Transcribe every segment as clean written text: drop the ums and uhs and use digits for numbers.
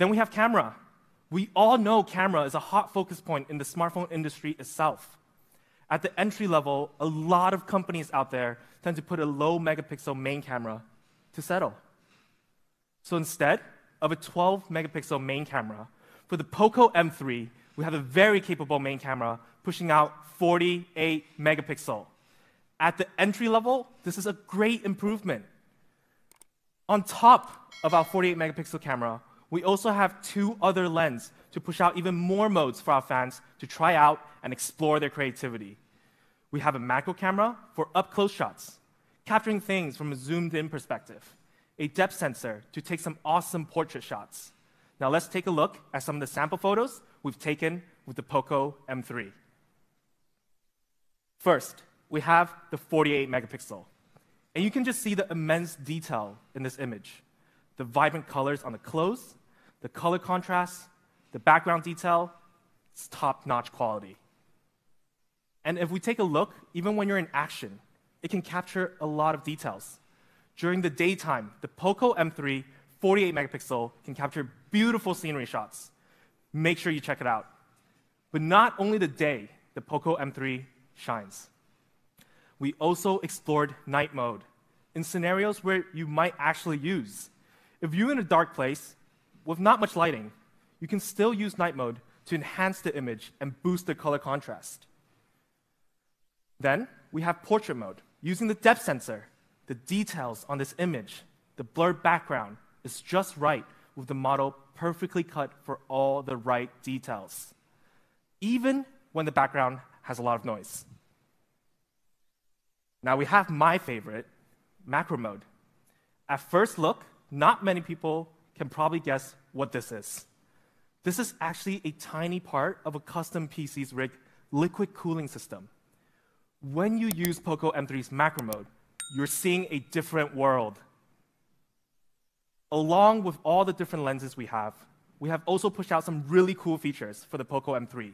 Then we have camera. We all know camera is a hot focus point in the smartphone industry itself. At the entry level, a lot of companies out there tend to put a low megapixel main camera to settle. So instead of a 12 megapixel main camera, for the Poco M3, we have a very capable main camera pushing out 48 megapixel. At the entry level, this is a great improvement. On top of our 48 megapixel camera, we also have 2 other lenses to push out even more modes for our fans to try out and explore their creativity. We have a macro camera for up-close shots, capturing things from a zoomed-in perspective, a depth sensor to take some awesome portrait shots. Now let's take a look at some of the sample photos we've taken with the Poco M3. First, we have the 48 megapixel. And you can just see the immense detail in this image. The vibrant colors on the close, the color contrast, the background detail, it's top-notch quality. And if we take a look, even when you're in action, it can capture a lot of details. During the daytime, the Poco M3 48 megapixel can capture beautiful scenery shots. Make sure you check it out. But not only the day, the Poco M3 shines. We also explored night mode in scenarios where you might actually use. If you're in a dark place with not much lighting, you can still use night mode to enhance the image and boost the color contrast. Then we have portrait mode. Using the depth sensor, the details on this image, the blurred background is just right with the model perfectly cut for all the right details, even when the background has a lot of noise. Now we have my favorite, macro mode. At first look, not many people can probably guess what this is. This is actually a tiny part of a custom PC's rig liquid cooling system. When you use Poco M3's macro mode, you're seeing a different world. Along with all the different lenses we have also pushed out some really cool features for the Poco M3.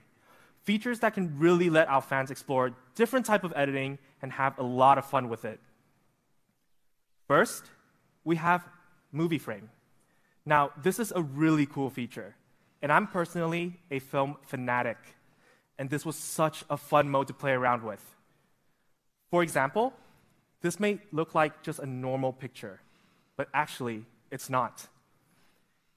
Features that can really let our fans explore different type of editing and have a lot of fun with it. First, we have Movie Frame. Now, this is a really cool feature, and I'm personally a film fanatic, and this was such a fun mode to play around with. For example, this may look like just a normal picture, but actually, it's not.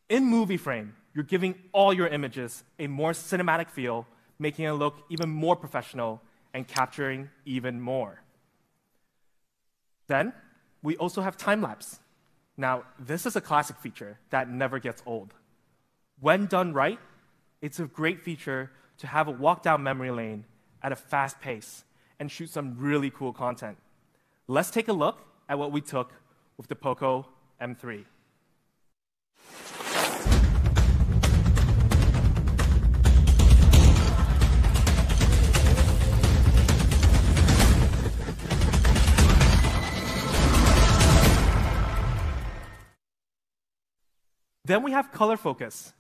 In Movie Frame, you're giving all your images a more cinematic feel, making it look even more professional and capturing even more. Then, we also have time-lapse. Now, this is a classic feature that never gets old. When done right, it's a great feature to have a walk down memory lane at a fast pace and shoot some really cool content. Let's take a look at what we took with the Poco M3. Then we have color focus.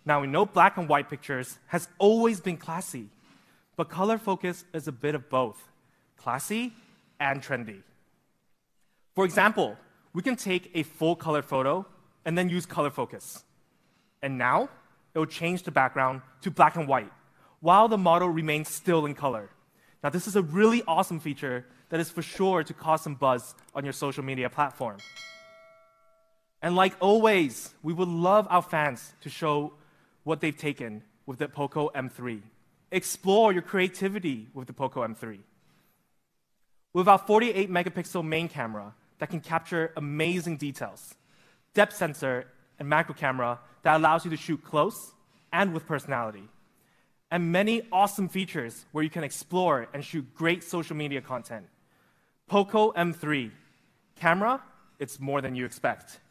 Now we know black and white pictures has always been classy, but color focus is a bit of both, classy and trendy. For example, we can take a full color photo and then use color focus. And now it will change the background to black and white while the model remains still in color. Now this is a really awesome feature that is for sure to cause some buzz on your social media platform. And like always, we would love our fans to show what they've taken with the Poco M3. Explore your creativity with the Poco M3. With our 48 megapixel main camera that can capture amazing details, depth sensor and macro camera that allows you to shoot close and with personality, and many awesome features where you can explore and shoot great social media content. Poco M3. Camera, it's more than you expect.